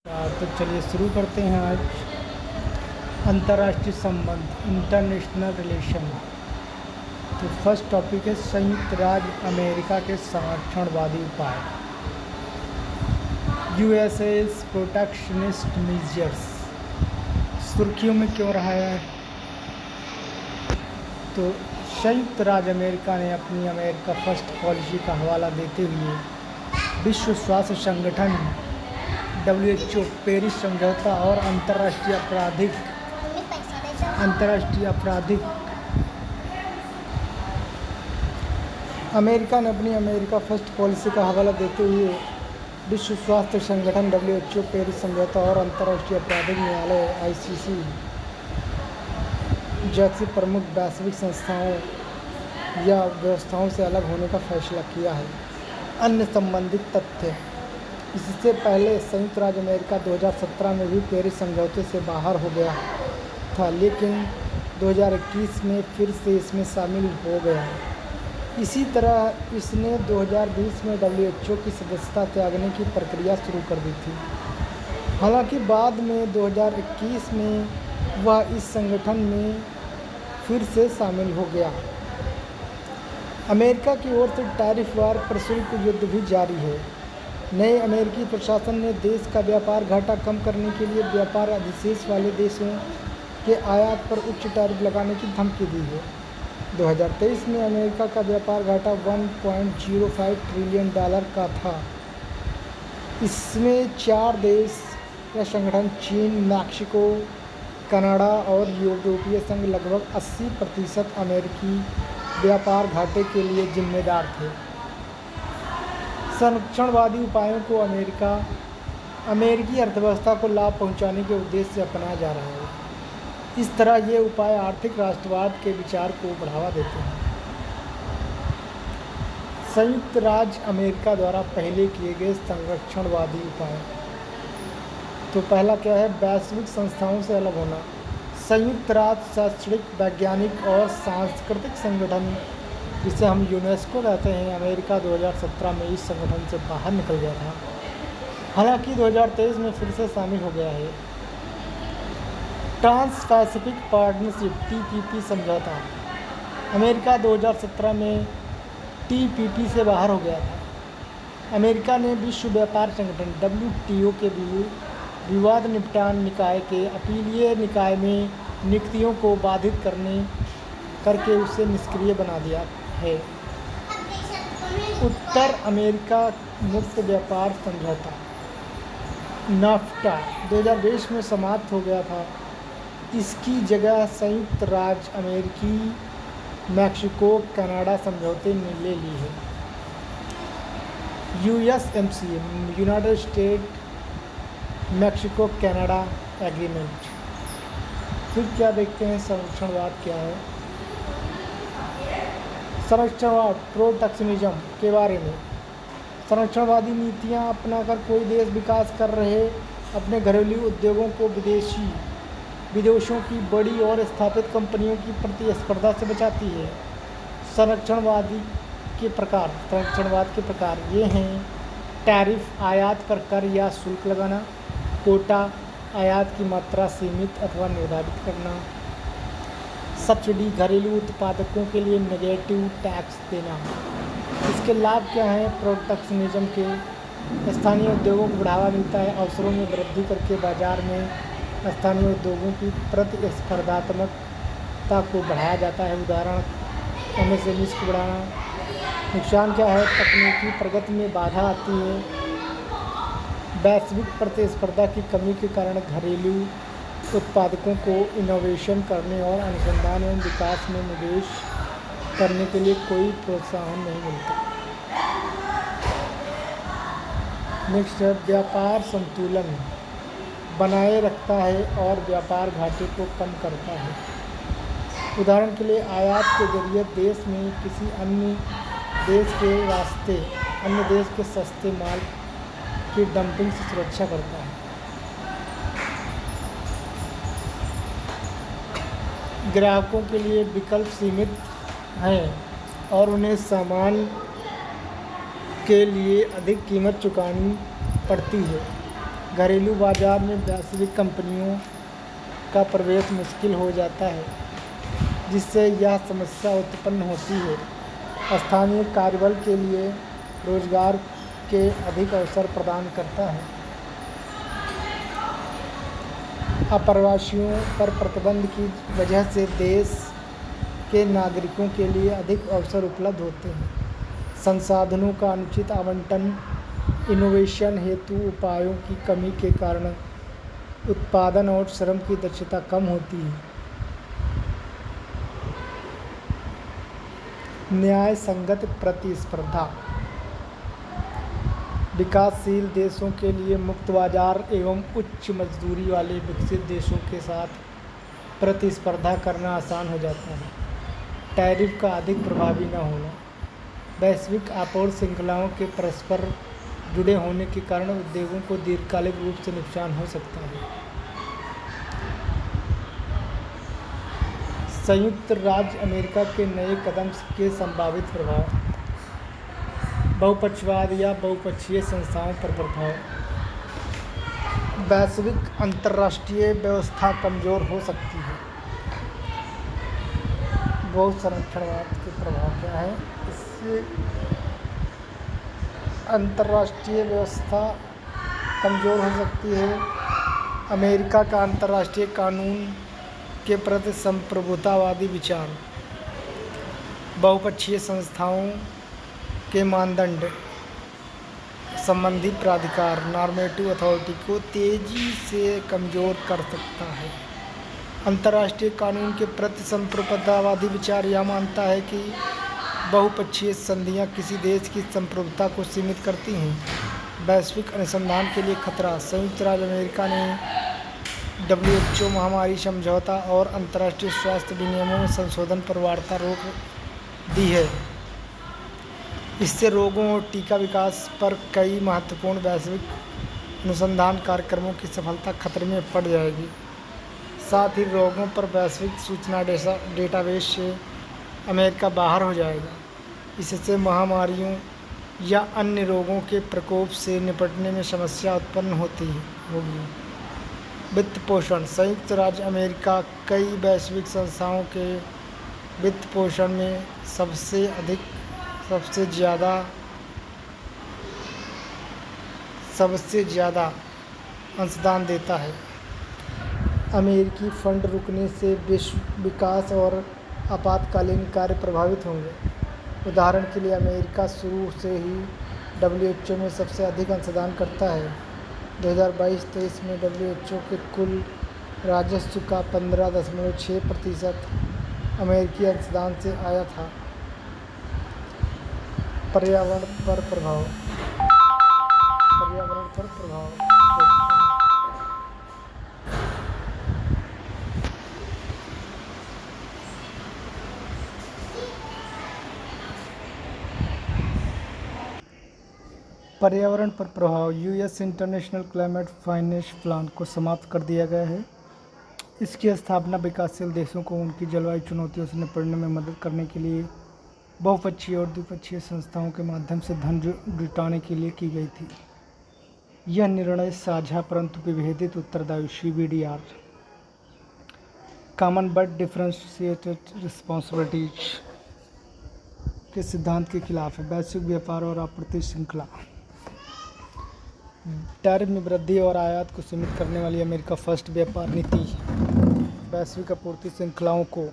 तो चलिए शुरू करते हैं आज अंतर्राष्ट्रीय संबंध इंटरनेशनल रिलेशन। तो फर्स्ट टॉपिक है संयुक्त राज्य अमेरिका के संरक्षणवादी उपाय। यूएसए's प्रोटेक्शनिस्ट मेजर्स सुर्खियों में क्यों रहा है? तो संयुक्त राज्य अमेरिका ने अपनी अमेरिका फर्स्ट पॉलिसी का हवाला देते हुए विश्व स्वास्थ्य संगठन WHO, पेरिस समझौता और अंतर्राष्ट्रीय आपराधिक अमेरिका ने अपनी अमेरिका फर्स्ट पॉलिसी का हवाला देते हुए विश्व स्वास्थ्य संगठन WHO, पेरिस समझौता और अंतर्राष्ट्रीय आपराधिक न्यायालय ICC जैसी प्रमुख वैश्विक संस्थाओं या व्यवस्थाओं से अलग होने का फैसला किया है। अन्य संबंधित तथ्य: इससे पहले संयुक्त राज्य अमेरिका 2017 में भी पेरिस समझौते से बाहर हो गया था, लेकिन 2021 में फिर से इसमें शामिल हो गया। इसी तरह इसने 2020 में WHO की सदस्यता त्यागने की प्रक्रिया शुरू कर दी थी। हालांकि बाद में 2021 में वह इस संगठन में फिर से शामिल हो गया। अमेरिका की ओर से टैरिफ वार प्रशुल्क युद्ध भी जारी है। नए अमेरिकी प्रशासन ने देश का व्यापार घाटा कम करने के लिए व्यापार अधिशेष वाले देशों के आयात पर उच्च टैरिफ लगाने की धमकी दी है। 2023 में अमेरिका का व्यापार घाटा $1.05 ट्रिलियन का था। इसमें 4 देश या संगठन चीन, मैक्सिको, कनाडा और यूरोपीय संघ लगभग 80% अमेरिकी व्यापार घाटे के लिए जिम्मेदार थे। संरक्षणवादी उपायों को अमेरिकी अर्थव्यवस्था को लाभ पहुंचाने के उद्देश्य से अपनाया जा रहा है। इस तरह ये उपाय आर्थिक राष्ट्रवाद के विचार को बढ़ावा देते हैं। संयुक्त राज्य अमेरिका द्वारा पहले किए गए संरक्षणवादी उपाय। तो पहला क्या है? वैश्विक संस्थाओं से अलग होना। संयुक्त राज्य शैक्षणिक, वैज्ञानिक और सांस्कृतिक संगठन, जिसे हम यूनेस्को कहते हैं, अमेरिका 2017 में इस संगठन से बाहर निकल गया था। हालांकि 2023 में फिर से शामिल हो गया है। ट्रांस पैसिफिक पार्टनरशिप TPP समझौता। अमेरिका 2017 में TPP से बाहर हो गया था। अमेरिका ने विश्व व्यापार संगठन WTO के विवाद निपटान निकाय के अपीलीय निकाय में नियुक्तियों को बाधित करके उसे निष्क्रिय बना दिया है। उत्तर अमेरिका मुक्त व्यापार समझौता NAFTA 2020 में समाप्त हो गया था। इसकी जगह संयुक्त राज्य अमेरिकी, मैक्सिको, कनाडा समझौते ने ले ली है। USMCA United state Mexico Canada agreement. फिर क्या देखते हैं? संरक्षणवाद क्या है? संरक्षणवाद प्रोटेक्शनिज्म के बारे में। संरक्षणवादी नीतियां अपनाकर कोई देश विकास कर रहे अपने घरेलू उद्योगों को विदेशों की बड़ी और स्थापित कंपनियों की प्रतिस्पर्धा से बचाती है। संरक्षणवाद के प्रकार ये हैं: टैरिफ, आयात पर कर या शुल्क लगाना; कोटा, आयात की मात्रा सीमित अथवा निर्धारित करना; सब्सिडी, घरेलू उत्पादकों के लिए नेगेटिव टैक्स देना। इसके लाभ क्या हैं? प्रोटेक्शनिज्म के स्थानीय उद्योगों को बढ़ावा मिलता है। अवसरों में वृद्धि करके बाजार में स्थानीय उद्योगों की प्रतिस्पर्धात्मकता को बढ़ाया जाता है। उदाहरण MSMEs को बढ़ाना। नुकसान क्या है? तकनीकी प्रगति में बाधा आती है। वैश्विक प्रतिस्पर्धा की कमी के कारण घरेलू उत्पादकों को इनोवेशन करने और अनुसंधान एवं विकास में निवेश करने के लिए कोई प्रोत्साहन नहीं मिलता। नेक्स्ट है व्यापार संतुलन बनाए रखता है और व्यापार घाटे को कम करता है। उदाहरण के लिए आयात के जरिए देश में किसी अन्य देश के सस्ते माल की डंपिंग से सुरक्षा करता है। ग्राहकों के लिए विकल्प सीमित हैं और उन्हें सामान के लिए अधिक कीमत चुकानी पड़ती है। घरेलू बाजार में वैश्विक कंपनियों का प्रवेश मुश्किल हो जाता है, जिससे यह समस्या उत्पन्न होती है। स्थानीय कार्यबल के लिए रोजगार के अधिक अवसर प्रदान करता है। अप्रवासियों पर प्रतिबंध की वजह से देश के नागरिकों के लिए अधिक अवसर उपलब्ध होते हैं। संसाधनों का अनुचित आवंटन, इनोवेशन हेतु उपायों की कमी के कारण उत्पादन और श्रम की दक्षता कम होती है। न्याय संगत प्रतिस्पर्धा। विकासशील देशों के लिए मुक्त बाजार एवं उच्च मजदूरी वाले विकसित देशों के साथ प्रतिस्पर्धा करना आसान हो जाता है। टैरिफ का अधिक प्रभावी न होना। वैश्विक आपूर्ति श्रृंखलाओं के परस्पर जुड़े होने के कारण उद्योगों को दीर्घकालिक रूप से नुकसान हो सकता है। संयुक्त राज्य अमेरिका के नए कदम के संभावित प्रभाव। बहुपक्षवाद या बहुपक्षीय संस्थाओं पर प्रभाव। वैश्विक अंतर्राष्ट्रीय व्यवस्था कमजोर हो सकती है। बहुसंरक्षणवाद के प्रभाव क्या है? इससे अंतर्राष्ट्रीय व्यवस्था कमजोर हो सकती है। अमेरिका का अंतर्राष्ट्रीय कानून के प्रति संप्रभुतावादी विचार। बहुपक्षीय संस्थाओं के मानदंड संबंधी प्राधिकार नॉर्मेटिव अथॉरिटी को तेजी से कमजोर कर सकता है। अंतर्राष्ट्रीय कानून के प्रति संप्रभुतावादी विचार यह मानता है कि बहुपक्षीय संधियां किसी देश की संप्रभुता को सीमित करती हैं। वैश्विक अनुसंधान के लिए खतरा। संयुक्त राज्य अमेरिका ने WHO महामारी समझौता और अंतर्राष्ट्रीय स्वास्थ्य विनियमों में संशोधन पर वार्ता रोक दी है। इससे रोगों और टीका विकास पर कई महत्वपूर्ण वैश्विक अनुसंधान कार्यक्रमों की सफलता खतरे में पड़ जाएगी। साथ ही रोगों पर वैश्विक सूचना डेटाबेस से अमेरिका बाहर हो जाएगा। इससे महामारियों या अन्य रोगों के प्रकोप से निपटने में समस्या उत्पन्न होगी। वित्त पोषण। संयुक्त राज्य अमेरिका कई वैश्विक संस्थाओं के वित्त पोषण में सबसे ज़्यादा अंशदान देता है। अमेरिकी फंड रुकने से विश्व विकास और आपातकालीन कार्य प्रभावित होंगे। उदाहरण के लिए अमेरिका शुरू से ही WHO में सबसे अधिक अंशदान करता है। 2022-23 में WHO के कुल राजस्व का 15.6% अमेरिकी अंशदान से आया था। पर्यावरण पर प्रभाव। पर्यावरण पर प्रभाव। US international climate finance plan को समाप्त कर दिया गया है। इसकी स्थापना विकासशील देशों को उनकी जलवायु चुनौतियों से निपटने में मदद करने के लिए बहुपक्षीय और द्विपक्षीय संस्थाओं के माध्यम से धन जुटाने के लिए की गई थी। यह निर्णय साझा परंतु विभेदित उत्तरदायित्व CBDR common but differentiated responsibilities के सिद्धांत के खिलाफ है। वैश्विक व्यापार और आपूर्ति श्रृंखला। टैरिफ में वृद्धि और आयात को सीमित करने वाली अमेरिका फर्स्ट व्यापार नीति वैश्विक आपूर्ति श्रृंखलाओं को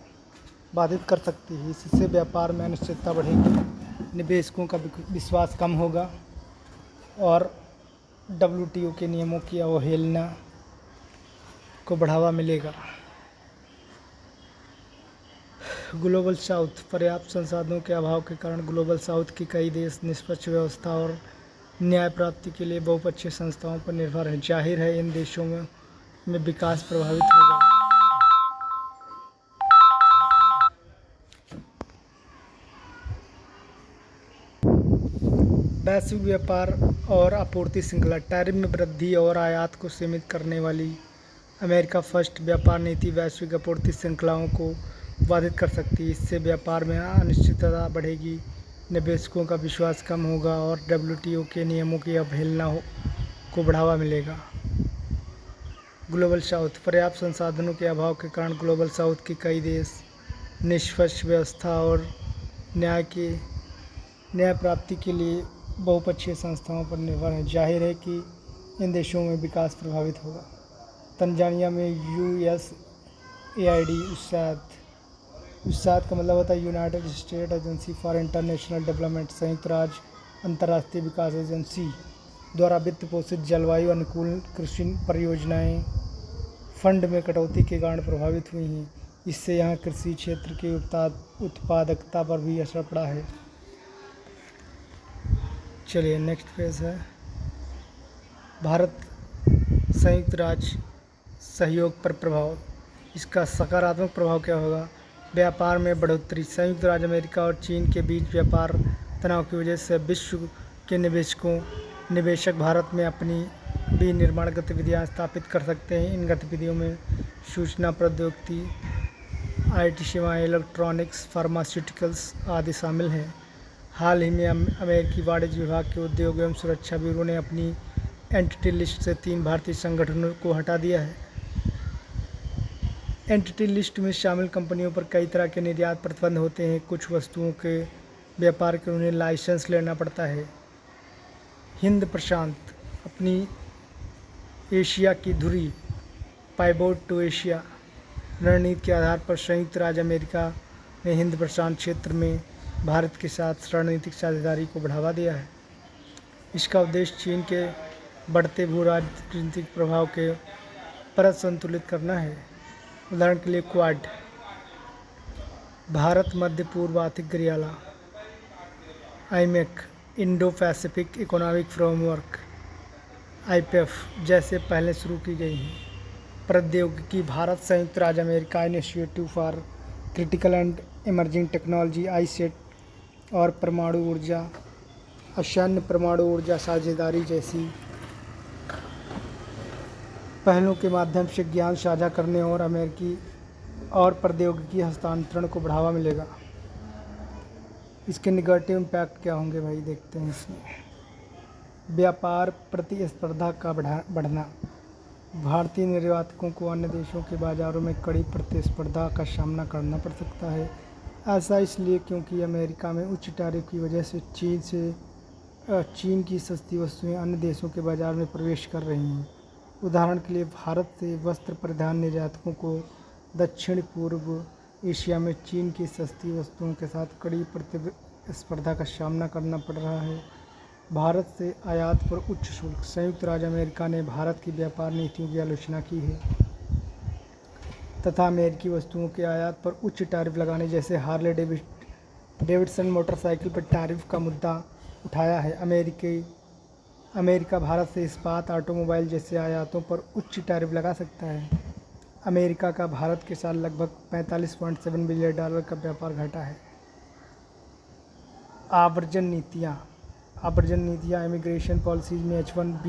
बाधित कर सकती है। इससे व्यापार में अनिश्चितता बढ़ेगी, निवेशकों का विश्वास कम होगा और WTO के नियमों की अवहेलना को बढ़ावा मिलेगा। Global south. पर्याप्त संसाधनों के अभाव के कारण ग्लोबल साउथ के कई देश निष्पक्ष व्यवस्था और न्याय प्राप्ति के लिए बहुपक्षीय संस्थाओं पर निर्भर हैं। जाहिर है इन देशों में विकास प्रभावित होगा। वैश्विक व्यापार और आपूर्ति श्रृंखला। टैरिफ में वृद्धि और आयात को सीमित करने वाली अमेरिका फर्स्ट व्यापार नीति वैश्विक आपूर्ति श्रृंखलाओं को बाधित कर सकती है। इससे व्यापार में अनिश्चितता बढ़ेगी, निवेशकों का विश्वास कम होगा और WTO के नियमों की अवहेलना को बढ़ावा मिलेगा। ग्लोबल साउथ, पर्याप्त संसाधनों के अभाव के कारण ग्लोबल साउथ के कई देश निष्पक्ष व्यवस्था और न्याय प्राप्ति के लिए बहुपक्षीय संस्थाओं पर निर्भर हैं। जाहिर है कि इन देशों में विकास प्रभावित होगा। तंजानिया में USAID USAID का मतलब होता है United state agency for international development, संयुक्त राज्य अंतर्राष्ट्रीय विकास एजेंसी द्वारा वित्त पोषित जलवायु अनुकूल कृषि परियोजनाएं फंड में कटौती के कारण प्रभावित हुई हैं। इससे यहाँ कृषि क्षेत्र की उत्पादकता पर भी असर पड़ा है। चलिए नेक्स्ट पेज है भारत संयुक्त राज्य सहयोग पर प्रभाव। इसका सकारात्मक प्रभाव क्या होगा? व्यापार में बढ़ोतरी। संयुक्त राज्य अमेरिका और चीन के बीच व्यापार तनाव की वजह से विश्व के निवेशक भारत में अपनी विनिर्माण गतिविधियां स्थापित कर सकते हैं। इन गतिविधियों में सूचना प्रौद्योगिकी, IT सेवाएं, इलेक्ट्रॉनिक्स, फार्मास्यूटिकल्स आदि शामिल हैं। हाल ही में अमेरिकी वाणिज्य विभाग के उद्योग एवं सुरक्षा ब्यूरो ने अपनी एंटिटी लिस्ट से 3 भारतीय संगठनों को हटा दिया है। एंटिटी लिस्ट में शामिल कंपनियों पर कई तरह के निर्यात प्रतिबंध होते हैं। कुछ वस्तुओं के व्यापार के उन्हें लाइसेंस लेना पड़ता है। हिंद प्रशांत अपनी एशिया की धुरी, पाइवोट टू एशिया रणनीति के आधार पर संयुक्त राज्य अमेरिका ने हिंद प्रशांत क्षेत्र में भारत के साथ रणनीतिक साझेदारी को बढ़ावा दिया है। इसका उद्देश्य चीन के बढ़ते भू राजनीतिक प्रभाव के परत संतुलित करना है। उदाहरण के लिए क्वाड, भारत मध्य पूर्व आर्थिक गलियारा, IMEC, Indo Pacific economic framework, IPEF जैसे पहले शुरू की गई हैं। प्रौद्योगिकी, भारत संयुक्त राज्य America initiative for critical and emerging technology ICET और परमाणु ऊर्जा, असैन्य परमाणु ऊर्जा साझेदारी जैसी पहलों के माध्यम से ज्ञान साझा करने और अमेरिकी और प्रौद्योगिकी हस्तांतरण को बढ़ावा मिलेगा। इसके निगेटिव इम्पैक्ट क्या होंगे भाई, देखते हैं इसमें। व्यापार प्रतिस्पर्धा का बढ़ना। भारतीय निर्यातकों को अन्य देशों के बाज़ारों में कड़ी प्रतिस्पर्धा का सामना करना पड़ सकता है। ऐसा इसलिए क्योंकि अमेरिका में उच्च टैरिफ की वजह से चीन की सस्ती वस्तुएं अन्य देशों के बाज़ार में प्रवेश कर रही हैं। उदाहरण के लिए भारत से वस्त्र परिधान निर्यातकों को दक्षिण पूर्व एशिया में चीन की सस्ती वस्तुओं के साथ कड़ी प्रतिस्पर्धा का सामना करना पड़ रहा है। भारत से आयात पर उच्च शुल्क। संयुक्त राज्य अमेरिका ने भारत की व्यापार नीतियों की आलोचना की है तथा अमेरिकी वस्तुओं के आयात पर उच्च टैरिफ लगाने जैसे हार्ले डेविडसन मोटरसाइकिल पर टैरिफ का मुद्दा उठाया है। अमेरिका भारत से इस्पात, ऑटोमोबाइल जैसे आयातों पर उच्च टैरिफ लगा सकता है। अमेरिका का भारत के साथ लगभग $45.7 बिलियन का व्यापार घटा है। आवर्जन नीतियाँ इमिग्रेशन पॉलिसीज में H-1B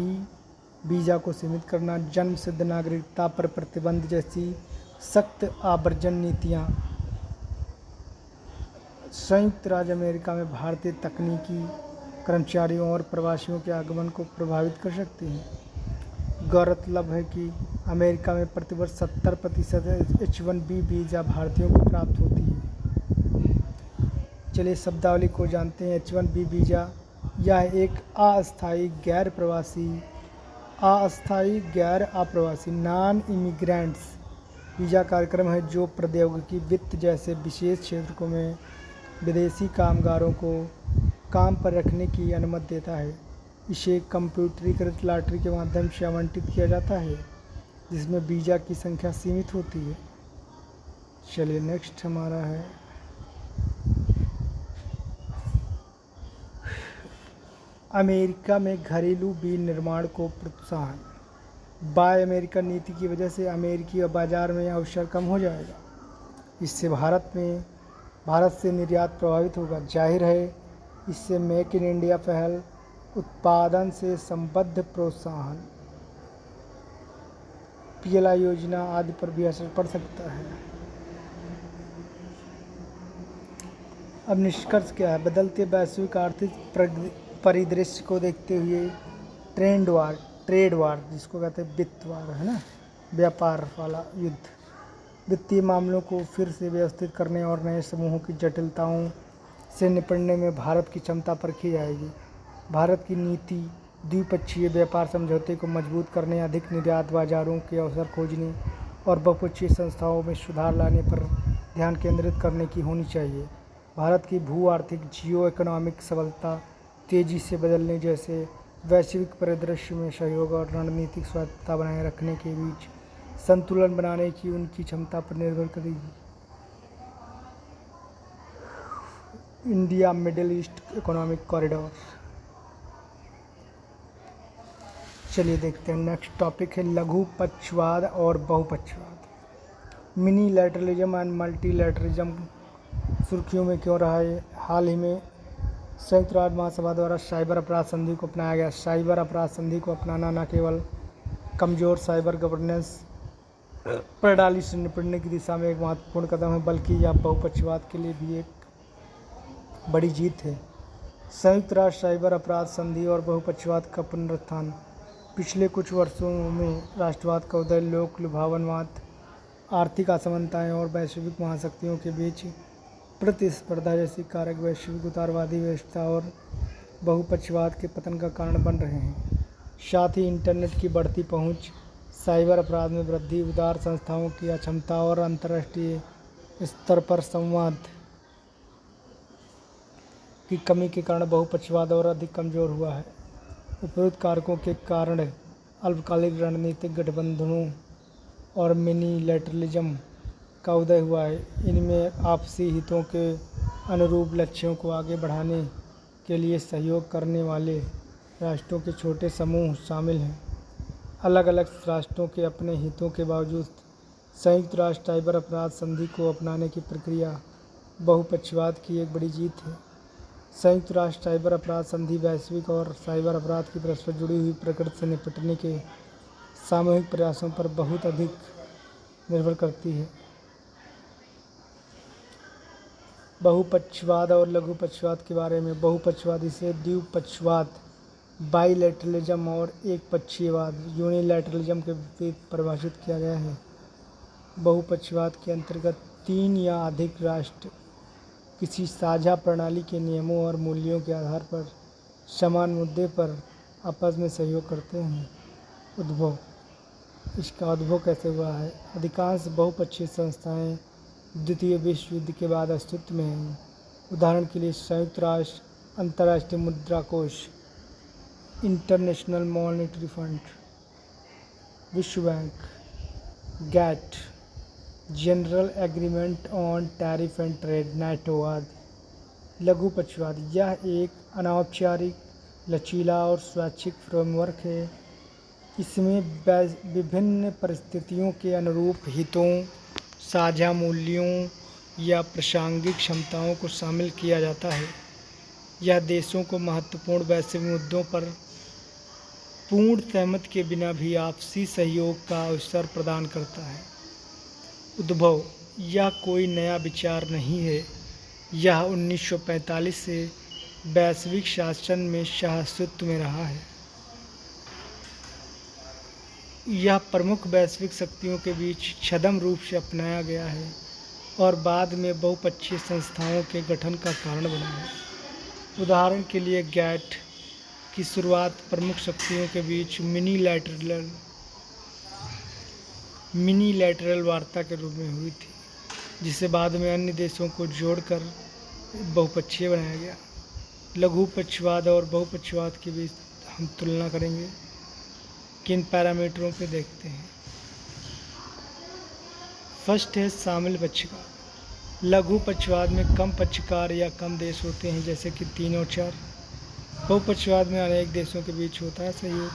वीज़ा को सीमित करना, जन्म सिद्ध नागरिकता पर प्रतिबंध जैसी सख्त आवर्जन नीतियाँ संयुक्त राज्य अमेरिका में भारतीय तकनीकी कर्मचारियों और प्रवासियों के आगमन को प्रभावित कर सकती हैं। गौरतलब है कि अमेरिका में प्रतिवर्ष 70% H-1B वीज़ा भारतीयों को प्राप्त होती है। चलिए शब्दावली को जानते हैं। H-1B वीज़ा यह एक अस्थायी गैर अप्रवासी नॉन इमिग्रेंट्स वीज़ा कार्यक्रम है जो प्रौद्योगिकी, वित्त जैसे विशेष क्षेत्रों में विदेशी कामगारों को काम पर रखने की अनुमति देता है। इसे कंप्यूटरीकृत लॉटरी के माध्यम से आवंटित किया जाता है जिसमें वीज़ा की संख्या सीमित होती है। चलिए नेक्स्ट हमारा है अमेरिका में घरेलू विनिर्माण को प्रोत्साहन। बाय अमेरिका नीति की वजह से अमेरिकी बाज़ार में अवसर कम हो जाएगा। इससे भारत से निर्यात प्रभावित होगा। जाहिर है इससे मेक इन इंडिया पहल, उत्पादन से संबद्ध प्रोत्साहन, PLI योजना आदि पर भी असर पड़ सकता है। अब निष्कर्ष क्या है? बदलते वैश्विक आर्थिक परिदृश्य को देखते हुए ट्रेड वार जिसको कहते हैं वित्त वार, है ना, व्यापार वाला युद्ध। वित्तीय मामलों को फिर से व्यवस्थित करने और नए समूहों की जटिलताओं से निपटने में भारत की क्षमता परखी जाएगी। भारत की नीति द्विपक्षीय व्यापार समझौते को मजबूत करने, अधिक निर्यात बाजारों के अवसर खोजने और बहुपक्षीय संस्थाओं में सुधार लाने पर ध्यान केंद्रित करने की होनी चाहिए। भारत की भू आर्थिक जियो इकोनॉमिक सबलता, तेजी से बदलने जैसे वैश्विक परिदृश्य में सहयोग और रणनीतिक स्वायत्तता बनाए रखने के बीच संतुलन बनाने की उनकी क्षमता पर निर्भर करेगी। India middle east economic corridor. चलिए देखते हैं, नेक्स्ट टॉपिक है लघु पक्षवाद और बहुपक्षवाद। मिनी लैटरलिज्म एंड मल्टीलैटरलिज्म सुर्खियों में क्यों रहा है? हाल ही में संयुक्त राष्ट्र महासभा द्वारा साइबर अपराध संधि को अपनाया गया। साइबर अपराध संधि को अपनाना न केवल कमज़ोर साइबर गवर्नेंस प्रणाली से निपटने की दिशा में एक महत्वपूर्ण कदम है, बल्कि यह बहुपक्षवाद के लिए भी एक बड़ी जीत है। संयुक्त राष्ट्र साइबर अपराध संधि और बहुपक्षवाद का पुनरुत्थान। पिछले कुछ वर्षों में राष्ट्रवाद का उदय, लोक लुभावनवाद, आर्थिक असमानताएं और वैश्विक महाशक्तियों के बीच प्रतिस्पर्धा जैसी कारक वैश्विक उदारवादी व्यवस्था और बहुपक्षवाद के पतन का कारण बन रहे हैं। साथ ही इंटरनेट की बढ़ती पहुंच, साइबर अपराध में वृद्धि, उदार संस्थाओं की अक्षमता और अंतर्राष्ट्रीय स्तर पर संवाद की कमी के कारण बहुपक्षवाद और अधिक कमज़ोर हुआ है। उपरोक्त कारकों के कारण अल्पकालिक रणनीतिक गठबंधनों और मिनी लैटरलिज्म का उदय हुआ है। इनमें आपसी हितों के अनुरूप लक्ष्यों को आगे बढ़ाने के लिए सहयोग करने वाले राष्ट्रों के छोटे समूह शामिल हैं। अलग अलग राष्ट्रों के अपने हितों के बावजूद संयुक्त राष्ट्र साइबर अपराध संधि को अपनाने की प्रक्रिया बहुपक्षवाद की एक बड़ी जीत है। संयुक्त राष्ट्र साइबर अपराध संधि वैश्विक और साइबर अपराध की परस्पर जुड़ी हुई प्रकृति से निपटने के सामूहिक प्रयासों पर बहुत अधिक निर्भर करती है। बहुपक्षवाद और लघुपक्षवाद के बारे में। बहुपक्षवाद इसे द्विपक्षवाद, बाइलैटरलिज्म और एक पक्षीयवाद, यूनिलैटरलिज्म के विपरीत परिभाषित किया गया है। बहुपक्षवाद के अंतर्गत 3 या अधिक राष्ट्र किसी साझा प्रणाली के नियमों और मूल्यों के आधार पर समान मुद्दे पर आपस में सहयोग करते हैं। उद्भव। इसका उद्भव कैसे हुआ है? अधिकांश बहुपक्षीय संस्थाएं द्वितीय विश्व युद्ध के बाद अस्तित्व में हैं। उदाहरण के लिए संयुक्त राष्ट्र, अंतर्राष्ट्रीय मुद्रा कोष, इंटरनेशनल मॉनेटरी फंड, विश्व bank, GATT, general agreement on tariff and trade, NATO आदि। लघुपक्षवाद यह एक अनौपचारिक, लचीला और स्वैच्छिक फ्रेमवर्क है। इसमें विभिन्न परिस्थितियों के अनुरूप हितों, साझा मूल्यों या प्रासंगिक क्षमताओं को शामिल किया जाता है। यह देशों को महत्वपूर्ण वैश्विक मुद्दों पर पूर्ण सहमति के बिना भी आपसी सहयोग का अवसर प्रदान करता है। उद्भव। यह कोई नया विचार नहीं है। यह 1945 से वैश्विक शासन में अस्तित्व में रहा है। यह प्रमुख वैश्विक शक्तियों के बीच छद्म रूप से अपनाया गया है और बाद में बहुपक्षीय संस्थाओं के गठन का कारण बना है। उदाहरण के लिए गैट की शुरुआत प्रमुख शक्तियों के बीच मिनी लैटरल वार्ता के रूप में हुई थी, जिसे बाद में अन्य देशों को जोड़कर बहुपक्षीय बनाया गया। लघुपक्षवाद और बहुपक्षवाद के बीच हम तुलना करेंगे। किन पैरामीटरों पे देखते हैं? फर्स्ट है शामिल पक्षकार। लघुपक्षवाद में कम पक्षकार या कम देश होते हैं, जैसे कि 3 और 4। बहुपक्षवाद में अनेक देशों के बीच होता है सहयोग।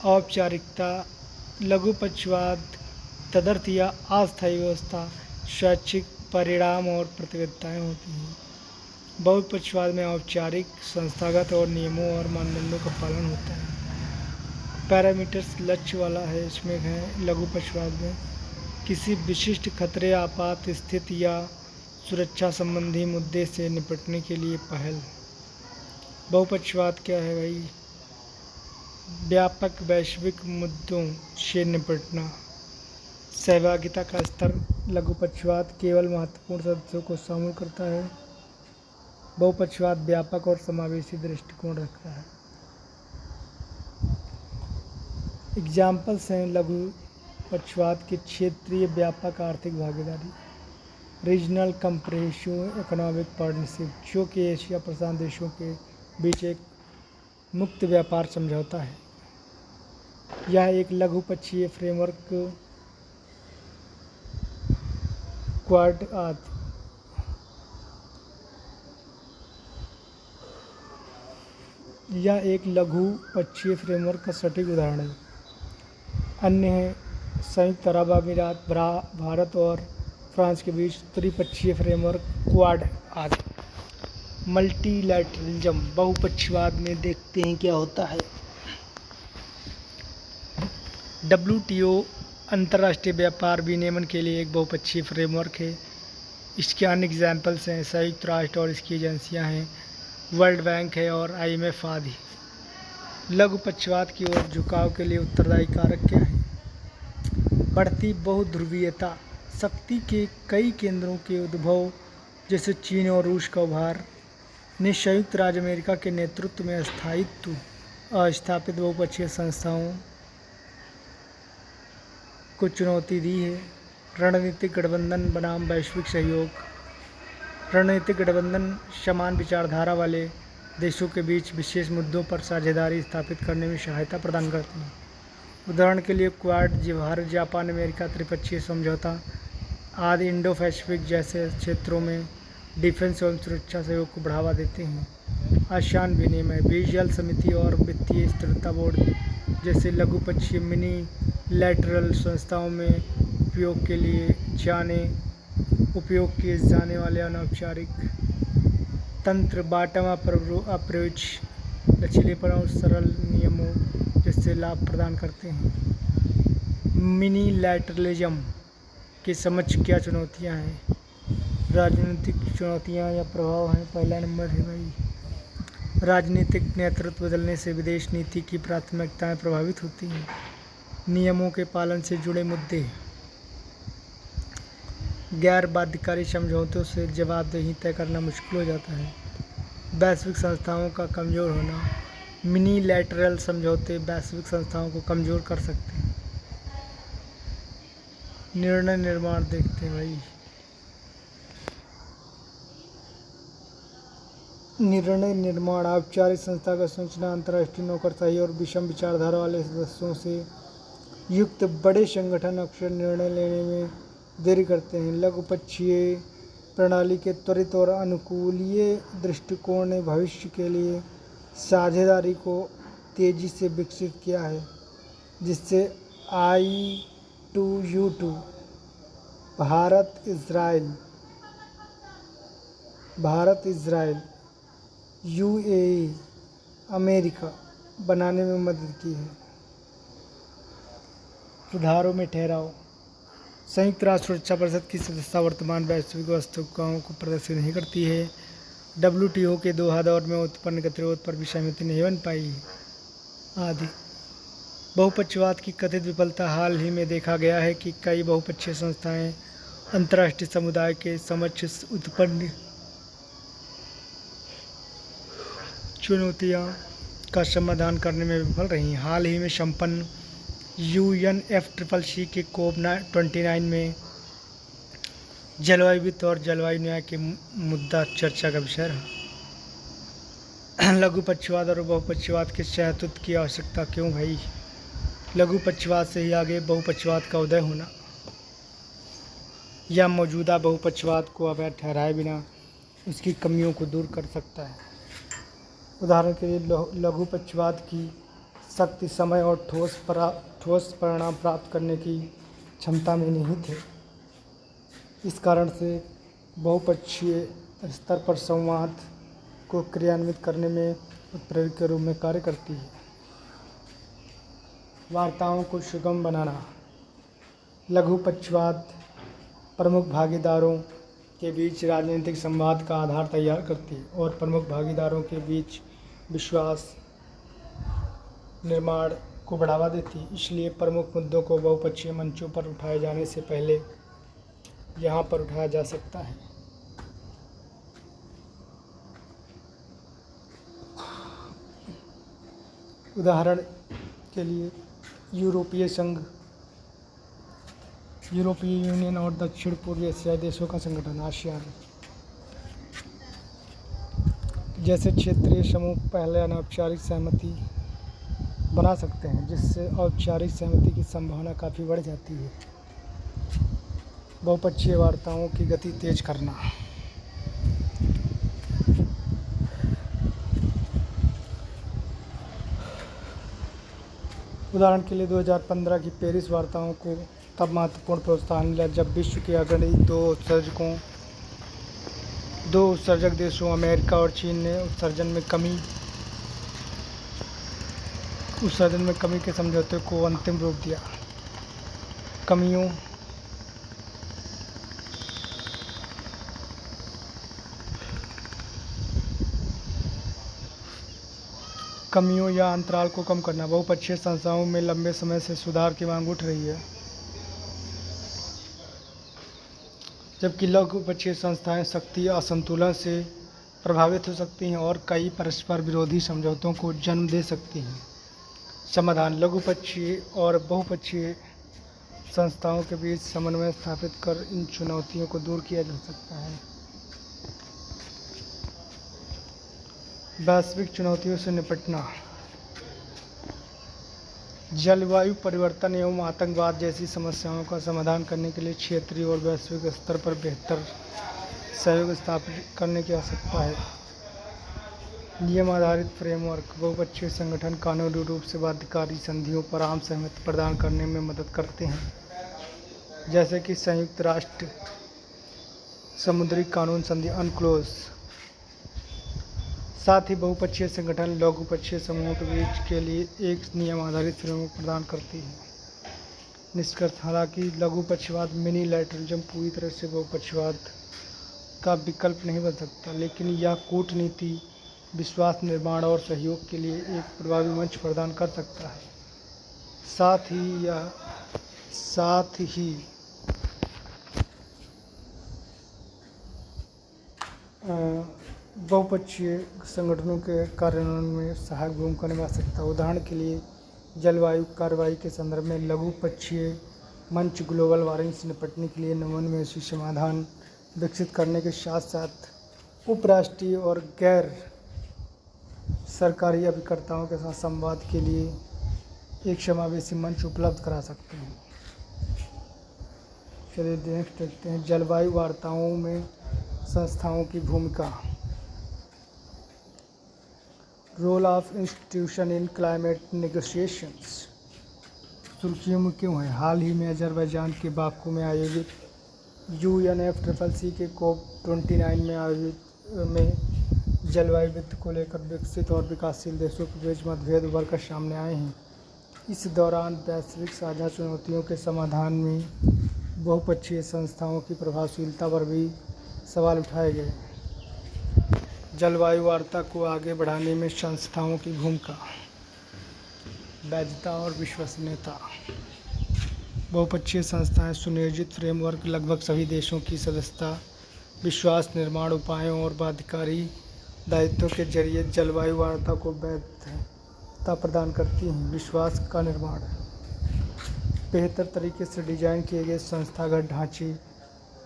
औपचारिकता। लघुपक्षवाद तदर्थ या अस्थायी व्यवस्था, स्वैच्छिक परिणाम और प्रतिबद्धताएं होती हैं। बहुपक्षवाद में औपचारिक, संस्थागत और नियमों और मानदंडों का पालन होता है। पैरामीटर्स लक्ष्य वाला है। इसमें है लघुपक्षवाद में किसी विशिष्ट खतरे, आपात स्थिति या सुरक्षा संबंधी मुद्दे से निपटने के लिए पहल। बहुपक्षवाद क्या है भाई? व्यापक वैश्विक मुद्दों से निपटना। सहभागिता का स्तर। लघुपक्षवाद केवल महत्वपूर्ण सदस्यों को शामिल करता है। बहुपक्षवाद व्यापक और समावेशी दृष्टिकोण रखता है। एग्जाम्पल्स हैं लघुपक्षवाद के। क्षेत्रीय व्यापक आर्थिक भागीदारी, रीजनल कंप्रेहेंसिव इकोनॉमिक पार्टनरशिप, जो कि एशिया प्रशांत देशों के बीच एक मुक्त व्यापार समझौता है। यह एक लघुपक्षीय फ्रेमवर्क क्वाड आदि। यह एक लघुपक्षीय फ्रेमवर्क का सटीक उदाहरण है। अन्य हैं संयुक्त अरब अमीरात, भारत और फ्रांस के बीच त्रिपक्षीय फ्रेमवर्क क्वाड आदि। मल्टीलैटरलिज्म। बहुपक्षवाद में देखते हैं क्या होता है। WTO अंतर्राष्ट्रीय व्यापार विनियमन के लिए एक बहुपक्षीय फ्रेमवर्क है। इसके अन्य एग्जाम्पल्स हैं संयुक्त राष्ट्र और इसकी एजेंसियां हैं, वर्ल्ड बैंक है और IMF आदि। लघुपक्षवाद की ओर झुकाव के लिए उत्तरदायी कारक क्या है? बढ़ती बहुध्रुवीयता, शक्ति के कई केंद्रों के उद्भव जैसे चीन और रूस का उभार ने संयुक्त राज्य अमेरिका के नेतृत्व में स्थापित बहुपक्षीय संस्थाओं को चुनौती दी है। रणनीतिक गठबंधन बनाम वैश्विक सहयोग। रणनीतिक गठबंधन समान विचारधारा वाले देशों के बीच विशेष मुद्दों पर साझेदारी स्थापित करने में सहायता प्रदान करते हैं। उदाहरण के लिए क्वाड, भारत, जापान, अमेरिका त्रिपक्षीय समझौता आदि इंडो पैसिफिक जैसे क्षेत्रों में डिफेंस एवं सुरक्षा सहयोग को बढ़ावा देते हैं। आसान विनिमय, बीजल समिति और वित्तीय स्थिरता बोर्ड जैसे लघुपक्षीय मिनी लैटरल संस्थाओं में उपयोग किए जाने वाले अनौपचारिक तंत्र बॉटम अप अप्रोच लचीलेपन और सरल नियमों जिससे लाभ प्रदान करते हैं। मिनी लैटरलिज्म के समक्ष क्या चुनौतियां हैं? राजनीतिक चुनौतियां या प्रभाव हैं। पहला नंबर है भाई, राजनीतिक नेतृत्व बदलने से विदेश नीति की प्राथमिकताएं प्रभावित होती हैं। नियमों के पालन से जुड़े मुद्दे, गैर बाध्यकारी समझौतों से जवाबदेही तय करना मुश्किल हो जाता है। वैश्विक संस्थाओं का कमज़ोर होना, मिनी लैटरल समझौते वैश्विक संस्थाओं को कमज़ोर कर सकते हैं। निर्णय निर्माण देखते हैं भाई। निर्णय निर्माण, औपचारिक संस्था का संरचना, अंतर्राष्ट्रीय नौकरशाही और विषम विचारधारा वाले सदस्यों से युक्त बड़े संगठन अक्सर निर्णय लेने में देरी करते हैं। लघुपक्षीय प्रणाली के त्वरित और अनुकूलीय दृष्टिकोण ने भविष्य के लिए साझेदारी को तेजी से विकसित किया है, जिससे I2U2 Bharat Israel UAE America बनाने में मदद की है। सुधारों में ठहराव, संयुक्त राष्ट्र सुरक्षा परिषद की सदस्यता वर्तमान वैश्विक वास्तविकताओं को प्रदर्शित नहीं करती है। WTO के दोहा दौर में उत्पन्न गतिरोध पर भी सहमति नहीं बन पाई आदि। बहुपक्षवाद की कथित विफलता, हाल ही में देखा गया है कि कई बहुपक्षीय संस्थाएं अंतर्राष्ट्रीय समुदाय के समक्ष उत्पन्न चुनौतियां का समाधान करने में विफल रही। हाल ही में संपन्न UNFCCC के COP29 में जलवायु वित्त और जलवायु न्याय के मुद्दा चर्चा का विषय रहा। लघुपक्षवाद और बहुपक्षवाद के सहतुत की आवश्यकता क्यों भाई? लघुपक्षवाद से ही आगे बहुपक्षवाद का उदय होना या मौजूदा बहुपक्षवाद को अवैध ठहराए बिना उसकी कमियों को दूर कर सकता है। उदाहरण के लिए लघुपक्षवाद की शक्ति समय और ठोस परिणाम प्राप्त करने की क्षमता में निहित है। इस कारण से बहुपक्षीय स्तर पर संवाद को क्रियान्वित करने में उत्प्रेरक के रूप में कार्य करती है। वार्ताओं को सुगम बनाना, लघुपक्षवाद प्रमुख भागीदारों के बीच राजनीतिक संवाद का आधार तैयार करती है और प्रमुख भागीदारों के बीच विश्वास निर्माण को बढ़ावा देती। इसलिए प्रमुख मुद्दों को बहुपक्षीय मंचों पर उठाए जाने से पहले यहाँ पर उठाया जा सकता है। उदाहरण के लिए यूरोपीय संघ, यूरोपीय यूनियन और दक्षिण पूर्वी एशियाई देशों का संगठन आसियान जैसे क्षेत्रीय समूह पहले अनौपचारिक सहमति बना सकते हैं, जिससे औपचारिक सहमति की संभावना काफ़ी बढ़ जाती है। बहुपक्षीय वार्ताओं की गति तेज करना। उदाहरण के लिए 2015 की पेरिस वार्ताओं को तब महत्वपूर्ण प्रोत्साहन मिला जब विश्व के अग्रणी दो उत्सर्जक देशों अमेरिका और चीन ने उत्सर्जन में कमी के समझौते को अंतिम रूप दिया। कमियों या अंतराल को कम करना। बहुपक्षीय संस्थाओं में लंबे समय से सुधार की मांग उठ रही है, जबकि लघुपक्षीय संस्थाएं शक्ति असंतुलन से प्रभावित हो सकती हैं और कई परस्पर विरोधी समझौतों को जन्म दे सकती हैं। समाधान: लघुपक्षीय और बहुपक्षीय संस्थाओं के बीच समन्वय स्थापित कर इन चुनौतियों को दूर किया जा सकता है। वैश्विक चुनौतियों से निपटना। जलवायु परिवर्तन एवं आतंकवाद जैसी समस्याओं का समाधान करने के लिए क्षेत्रीय और वैश्विक स्तर पर बेहतर सहयोग स्थापित करने की आवश्यकता है। नियम आधारित फ्रेमवर्क: बहुपक्षीय संगठन कानूनी रूप से बाध्यकारी संधियों पर आम सहमति प्रदान करने में मदद करते हैं, जैसे कि संयुक्त राष्ट्र समुद्री कानून संधि अनक्लोज। साथ ही बहुपक्षीय संगठन लघुपक्षीय समूहों के बीच के लिए एक नियम आधारित फ्रेमवर्क प्रदान करती है। निष्कर्ष: हालांकि लघुपक्षवाद मिनीलैटरलिज्म पूरी तरह से बहुपक्षवाद का विकल्प नहीं बन सकता, लेकिन यह कूटनीति, विश्वास निर्माण और सहयोग के लिए एक प्रभावी मंच प्रदान कर सकता है। साथ ही बहुपक्षीय संगठनों के कार्यान्वयन में सहायक भूमिका निभा सकता है। उदाहरण के लिए जलवायु कार्रवाई के संदर्भ में लघुपक्षीय मंच ग्लोबल वार्मिंग से निपटने के लिए नमूनमेशी समाधान विकसित करने के साथ साथ उपराष्ट्रीय और गैर सरकारी अभिकर्ताओं के साथ संवाद के लिए एक समावेशी मंच उपलब्ध करा सकते हैं। चलिए नेक्स्ट देखते हैं जलवायु वार्ताओं में संस्थाओं की भूमिका। Role of institution in climate negotiations सुर्खियों में क्यों है? हाल ही में अजरबैजान के बाकू में आयोजित UNFCCC के COP29 में जलवायु वित्त को लेकर विकसित और विकासशील देशों के बीच मतभेद उभर कर सामने आए हैं। इस दौरान वैश्विक साझा चुनौतियों के समाधान में बहुपक्षीय संस्थाओं की प्रभावशीलता पर भी सवाल उठाए गए। जलवायु वार्ता को आगे बढ़ाने में संस्थाओं की भूमिका। वैधता और विश्वसनीयता। बहुपक्षीय संस्थाएं सुनियोजित फ्रेमवर्क, लगभग सभी देशों की सदस्यता, विश्वास निर्माण उपायों और बाध्यकारी दायित्वों के जरिए जलवायु वार्ता को वैधता प्रदान करती हैं। विश्वास का निर्माण। बेहतर तरीके से डिजाइन किए गए संस्थागत ढांचे,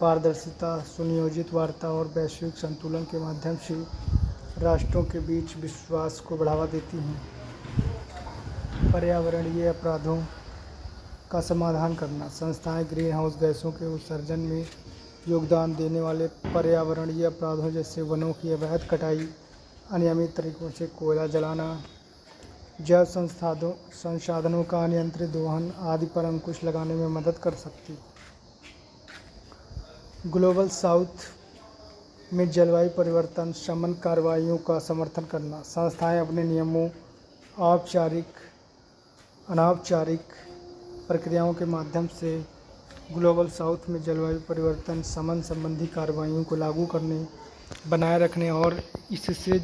पारदर्शिता, सुनियोजित वार्ता और वैश्विक संतुलन के माध्यम से राष्ट्रों के बीच विश्वास को बढ़ावा देती हैं। पर्यावरणीय अपराधों का समाधान करना। संस्थाएं ग्रीन हाउस गैसों के उत्सर्जन में योगदान देने वाले पर्यावरणीय अपराधों जैसे वनों की अवैध कटाई, अनियमित तरीकों से कोयला जलाना, जैव संसाधनों का अनियंत्रित दोहन आदि पर अंकुश लगाने में मदद कर सकती। ग्लोबल साउथ में जलवायु परिवर्तन शमन कार्रवाइयों का समर्थन करना। संस्थाएं अपने नियमों, औपचारिक अनौपचारिक प्रक्रियाओं के माध्यम से ग्लोबल साउथ में जलवायु परिवर्तन शमन संबंधी कार्रवाइयों को लागू करने, बनाए रखने और इससे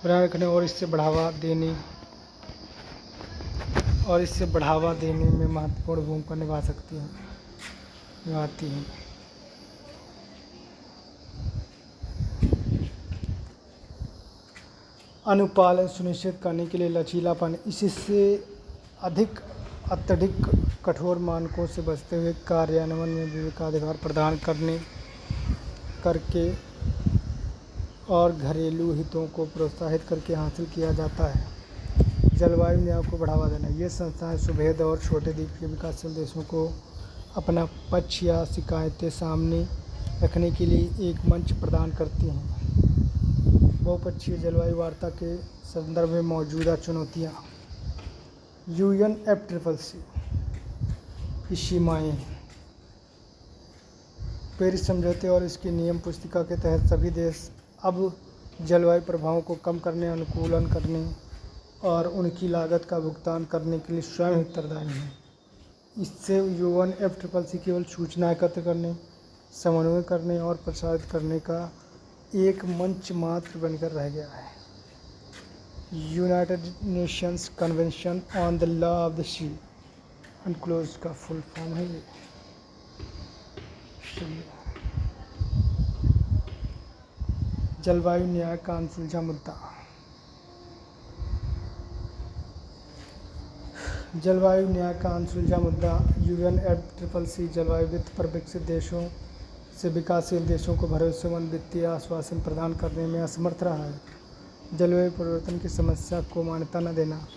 बनाए रखने और इससे बढ़ावा देने में महत्वपूर्ण भूमिका निभाती हैं। अनुपालन सुनिश्चित करने के लिए लचीलापन, इससे अत्यधिक कठोर मानकों से बचते हुए कार्यान्वयन में विवेकाधिकार प्रदान करके और घरेलू हितों को प्रोत्साहित करके हासिल किया जाता है। जलवायु न्याय को बढ़ावा देना, ये संस्थाएं सुभेद और छोटे द्वीप के विकासशील देशों को अपना पक्ष या शिकायतें सामने रखने के लिए एक मंच प्रदान करती हैं। बहुपक्षीय जलवायु वार्ता के संदर्भ में मौजूदा चुनौतियाँ, UNFCCC की सीमाएँ। पेरिस समझौते और इसकी नियम पुस्तिका के तहत सभी देश अब जलवायु प्रभावों को कम करने, अनुकूलन करने और उनकी लागत का भुगतान करने के लिए स्वयं उत्तरदायी हैं। इससे UNFCCC केवल सूचना एकत्र करने, समन्वय करने और प्रसारित करने का एक मंच मात्र बनकर रह गया है। United Nations convention on the law of the sea UNCLOS का फुल फॉर्म है ये। जलवायु न्याय का अनसुलझा मुद्दा। जलवायु न्याय का अनसुलझा मुद्दा UNFCCC जलवायु वित्त पर विकसित देशों से विकासशील देशों को भरोसेमंद वित्तीय आश्वासन प्रदान करने में असमर्थ रहा है। जलवायु परिवर्तन की समस्या को मान्यता न देना,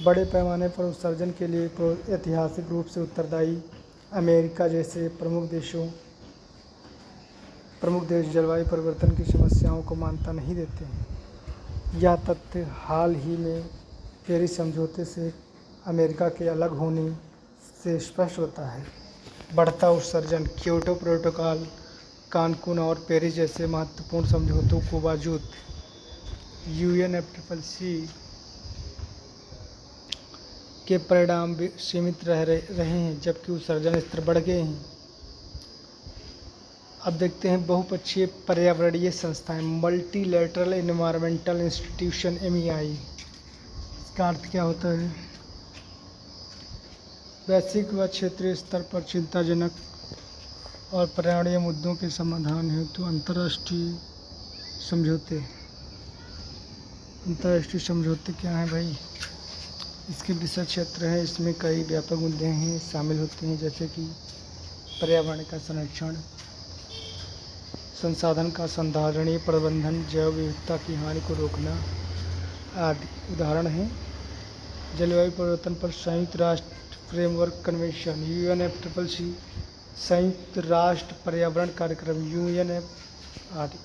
बड़े पैमाने पर उत्सर्जन के लिए ऐतिहासिक रूप से उत्तरदायी अमेरिका जैसे प्रमुख देश जलवायु परिवर्तन की समस्याओं को मान्यता नहीं देते हैं। यह तथ्य हाल ही में पेरिस समझौते से अमेरिका के अलग होने से स्पष्ट होता है। बढ़ता उत्सर्जन, क्योटो प्रोटोकॉल, कानकून और पेरिस जैसे महत्वपूर्ण समझौतों के बावजूद UNFCCC के परिणाम भी सीमित रहे हैं, जबकि उत्सर्जन स्तर बढ़ गए हैं। अब देखते हैं बहुपक्षीय पर्यावरणीय संस्थाएं, मल्टीलैटरल एनवायरमेंटल इंस्टीट्यूशन MEI। इसका अर्थ क्या होता है? वैश्विक व क्षेत्रीय स्तर पर चिंताजनक और पर्यावरणीय मुद्दों के समाधान हेतु अंतर्राष्ट्रीय समझौते क्या हैं भाई? इसके विषय क्षेत्र है, इसमें कई व्यापक मुद्दे हैं शामिल होते हैं, जैसे कि पर्यावरण का संरक्षण, संसाधन का संधारणीय प्रबंधन, जैव विविधता की हानि को रोकना आदि उदाहरण हैं। जलवायु परिवर्तन पर संयुक्त राष्ट्र फ्रेमवर्क कन्वेंशन UNFCCC, संयुक्त राष्ट्र पर्यावरण कार्यक्रम UNEP आदि।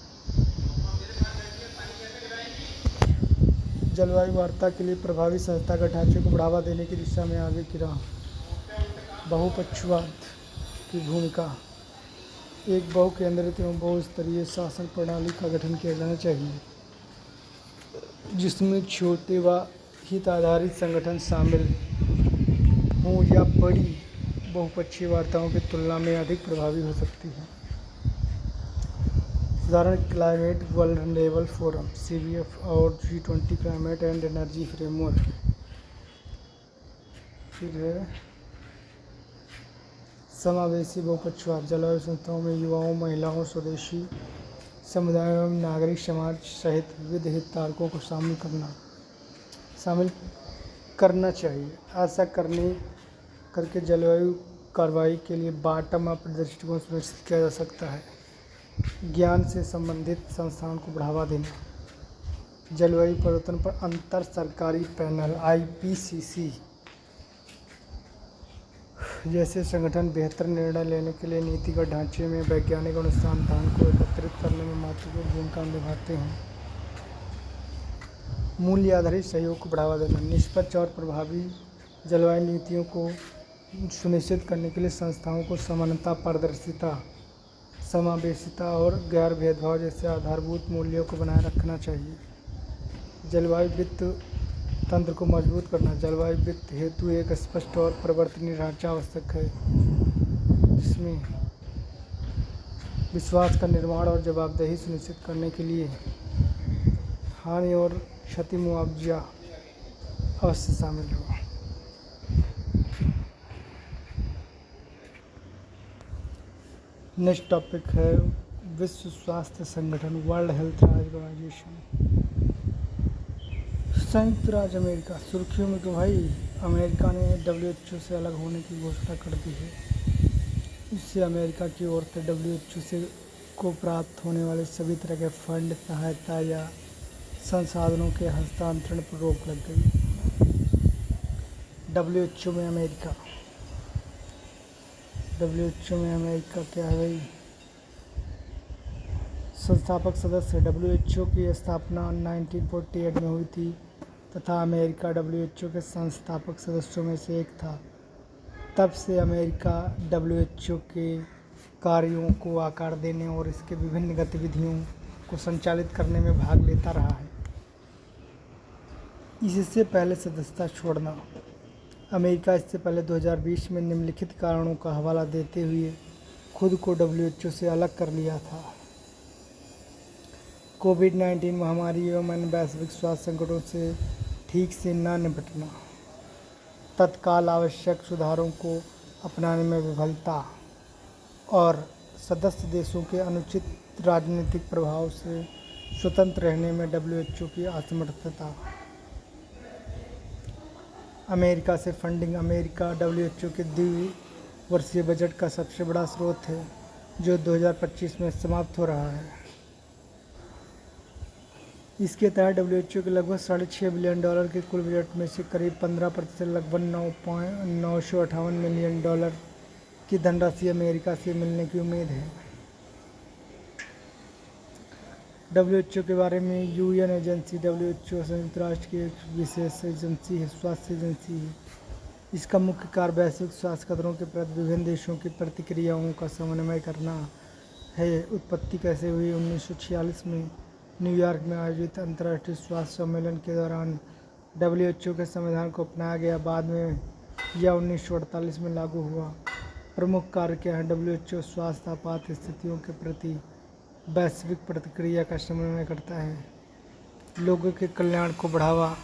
जलवायु वार्ता के लिए प्रभावी संस्थागत ढांचे को बढ़ावा देने की दिशा में आगे की राह। बहुपक्षवाद की भूमिका, एक बहुकेंद्रित एवं बहुस्तरीय शासन प्रणाली का गठन किया जाना चाहिए, जिसमें छोटे व हित आधारित संगठन शामिल हों या बड़ी बहुपक्षीय वार्ताओं की तुलना में अधिक प्रभावी हो सकती है। उदाहरण क्लाइमेट वल्नरेबल फोरम CVF और G20 climate and energy framework. फिर है समावेशी बहुपक्षवाद, जलवायु संस्थाओं में युवाओं, महिलाओं, स्वदेशी समुदायों एवं नागरिक समाज सहित विविध हितधारकों को शामिल करना चाहिए। ऐसा करके जलवायु कार्रवाई के लिए बॉटम अप दृष्टिकोण सुनिश्चित किया जा सकता है। ज्ञान से संबंधित संस्थान को बढ़ावा देना, जलवायु परिवर्तन पर अंतर सरकारी पैनल IPCC जैसे संगठन बेहतर निर्णय लेने के लिए नीतिगत ढांचे में वैज्ञानिक अनुसंधान को एकत्रित करने में महत्वपूर्ण भूमिका निभाते हैं। मूल्य आधारित सहयोग को बढ़ावा देना, निष्पक्ष और प्रभावी जलवायु नीतियों को सुनिश्चित करने के लिए संस्थाओं को समानता, पारदर्शिता, समावेशिता और गैर भेदभाव जैसे आधारभूत मूल्यों को बनाए रखना चाहिए। जलवायु वित्त तंत्र को मजबूत करना, जलवायु वित्त हेतु एक स्पष्ट और परिवर्तनीय ढांचा आवश्यक है, जिसमें विश्वास का निर्माण और जवाबदेही सुनिश्चित करने के लिए हानि और क्षति मुआवजा अवश्य शामिल हो। नेक्स्ट टॉपिक है विश्व स्वास्थ्य संगठन, वर्ल्ड हेल्थ ऑर्गेनाइजेशन। संयुक्त राज्य अमेरिका सुर्खियों में कि भाई अमेरिका ने WHO से अलग होने की घोषणा कर दी है। इससे अमेरिका की ओर से WHO से को प्राप्त होने वाले सभी तरह के फंड, सहायता या संसाधनों के हस्तांतरण पर रोक लग गई। WHO में अमेरिका क्या है भाई? संस्थापक सदस्य। WHO की स्थापना 1948 में हुई थी तथा अमेरिका WHO के संस्थापक सदस्यों में से एक था। तब से अमेरिका WHO के कार्यों को आकार देने और इसके विभिन्न गतिविधियों को संचालित करने में भाग लेता रहा है। इससे पहले सदस्यता छोड़ना। अमेरिका इससे पहले 2020 में निम्नलिखित कारणों का हवाला देते हुए खुद को WHO से अलग कर लिया था। कोविड-19 महामारी एवं अन्य वैश्विक स्वास्थ्य संकटों से ठीक से न निपटना, तत्काल आवश्यक सुधारों को अपनाने में विफलता और सदस्य देशों के अनुचित राजनीतिक प्रभाव से स्वतंत्र रहने में WHO की असमर्थता। अमेरिका से फंडिंग। अमेरिका WHO के द्विवर्षीय बजट का सबसे बड़ा स्रोत है जो 2025 में समाप्त हो रहा है। इसके तहत WHO के लगभग $6.5 बिलियन के कुल बजट में से करीब 15% लगभग $958 मिलियन की धनराशि अमेरिका से मिलने की उम्मीद है। WHO के बारे में UN एजेंसी। WHO संयुक्त राष्ट्र की एक विशेष एजेंसी है, स्वास्थ्य एजेंसी है। इसका मुख्य कार्य वैश्विक स्वास्थ्य खतरों के प्रति विभिन्न देशों की प्रतिक्रियाओं का समन्वय करना है। उत्पत्ति कैसे हुई? 1946 में न्यूयॉर्क में आयोजित अंतर्राष्ट्रीय स्वास्थ्य सम्मेलन के दौरान WHO के संविधान को अपनाया गया। बाद में यह 1948 में लागू हुआ। प्रमुख कार्य क्या है? WHO स्वास्थ्य आपात स्थितियों के प्रति वैश्विक प्रतिक्रिया का समन्वय करता है, लोगों के कल्याण को बढ़ावा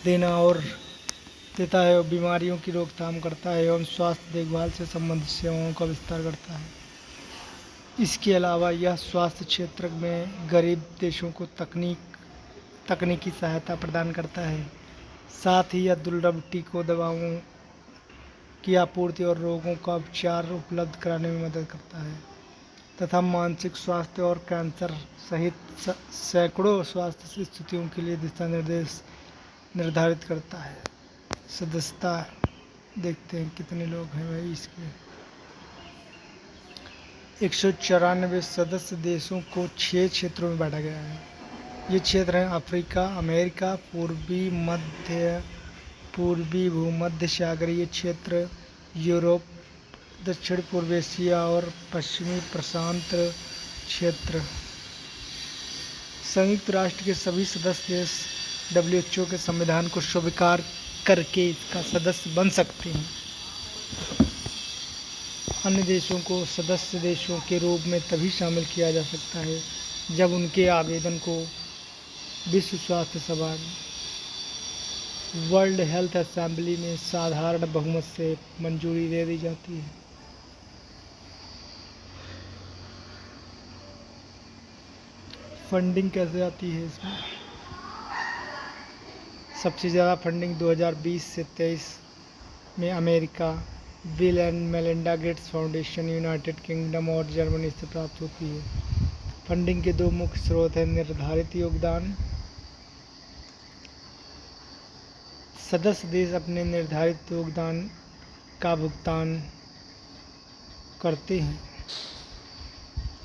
देना और देता है, बीमारियों की रोकथाम करता है एवं स्वास्थ्य देखभाल से संबंधित सेवाओं का विस्तार करता है। इसके अलावा यह स्वास्थ्य क्षेत्र में गरीब देशों को तकनीकी सहायता प्रदान करता है। साथ ही यह दुर्लभ टीकों, दवाओं की आपूर्ति और रोगों का उपचार उपलब्ध कराने में मदद करता है तथा मानसिक स्वास्थ्य और कैंसर सहित सैकड़ों स्वास्थ्य स्थितियों के लिए दिशा निर्देश निर्धारित करता है। सदस्यता देखते हैं कितने लोग हैं भाई इसके। 194 सदस्य देशों को 6 क्षेत्रों में बांटा गया है। ये क्षेत्र हैं अफ्रीका, अमेरिका, पूर्वी भूमध्य सागरीय क्षेत्र, यूरोप, दक्षिण पूर्व एशिया और पश्चिमी प्रशांत क्षेत्र। संयुक्त राष्ट्र के सभी सदस्य देश WHO के संविधान को स्वीकार करके इसका सदस्य बन सकते हैं। अन्य देशों को सदस्य देशों के रूप में तभी शामिल किया जा सकता है जब उनके आवेदन को विश्व स्वास्थ्य सभा वर्ल्ड हेल्थ असेंबली में साधारण बहुमत से मंजूरी दे दी जाती है। फंडिंग कैसे आती है इसमें? सबसे ज़्यादा फंडिंग 2020 से 23 में America, bill and Melinda Gates foundation, United kingdom और जर्मनी से प्राप्त होती है। फंडिंग के 2 मुख्य स्रोत हैं। निर्धारित योगदान। सदस्य देश अपने निर्धारित योगदान का भुगतान करते हैं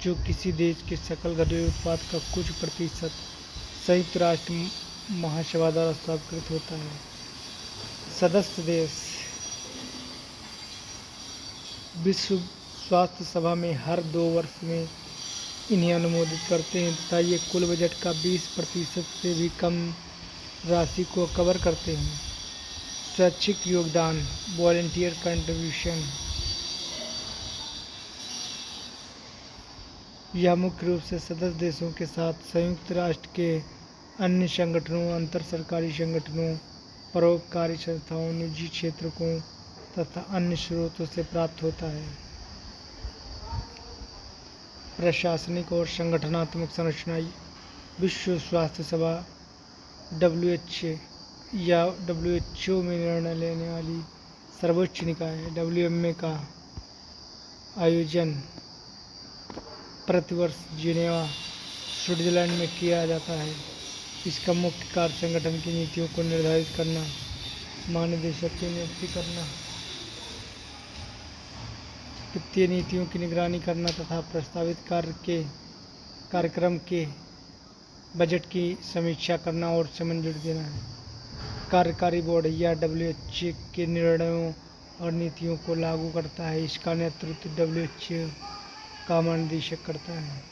जो किसी देश के सकल घरेलू उत्पाद का कुछ प्रतिशत संयुक्त राष्ट्र महासभा द्वारा स्वीकृत होता है। सदस्य देश विश्व स्वास्थ्य सभा में हर 2 वर्ष में इन्हें अनुमोदित करते हैं तथा ये कुल बजट का 20% से भी कम राशि को कवर करते हैं। स्वैच्छिक योगदान, वॉलंटियर कंट्रीब्यूशन। यह मुख्य रूप से सदस्य देशों के साथ संयुक्त राष्ट्र के अन्य संगठनों, अंतर सरकारी संगठनों, परोपकारी संस्थाओं, निजी क्षेत्रकों तथा अन्य स्रोतों से प्राप्त होता है। प्रशासनिक और संगठनात्मक संरचना। विश्व स्वास्थ्य सभा (WHO) या WHO में निर्णय लेने वाली सर्वोच्च निकाय है। WMA का आयोजन प्रतिवर्ष जिनेवा, स्विट्जरलैंड में किया जाता है। इसका मुख्य कार्य संगठन की नीतियों को निर्धारित करना, महानिदेशक की नियुक्ति करना, वित्तीय नीतियों की निगरानी करना तथा प्रस्तावित कार्यक्रम के बजट की समीक्षा करना और समन्वय देना है। कार्यकारी बोर्ड या WHO के निर्णयों और नीतियों को लागू करता है। इसका नेतृत्व WHO का महानिदेशक करता है।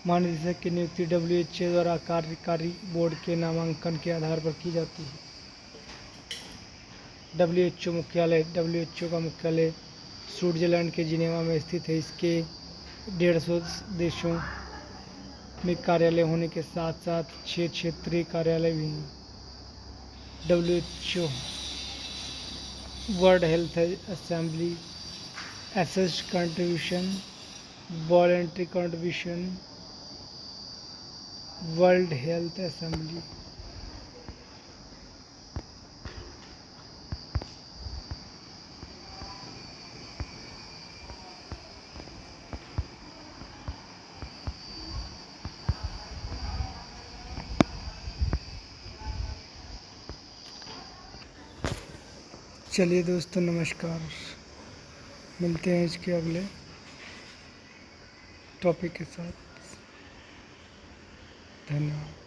महानिदेशक की नियुक्ति WHO द्वारा कार्यकारी बोर्ड के नामांकन के आधार पर की जाती है। WHO मुख्यालय। WHO का मुख्यालय स्विट्जरलैंड के जिनेवा में स्थित है। इसके 150 देशों में कार्यालय होने के साथ साथ 6 क्षेत्रीय कार्यालय भी हैं। WHO world health assembly, assessed contribution, voluntary contribution, world health assembly. चलिए दोस्तों, नमस्कार। मिलते हैं इसके अगले टॉपिक के साथ। धन्यवाद।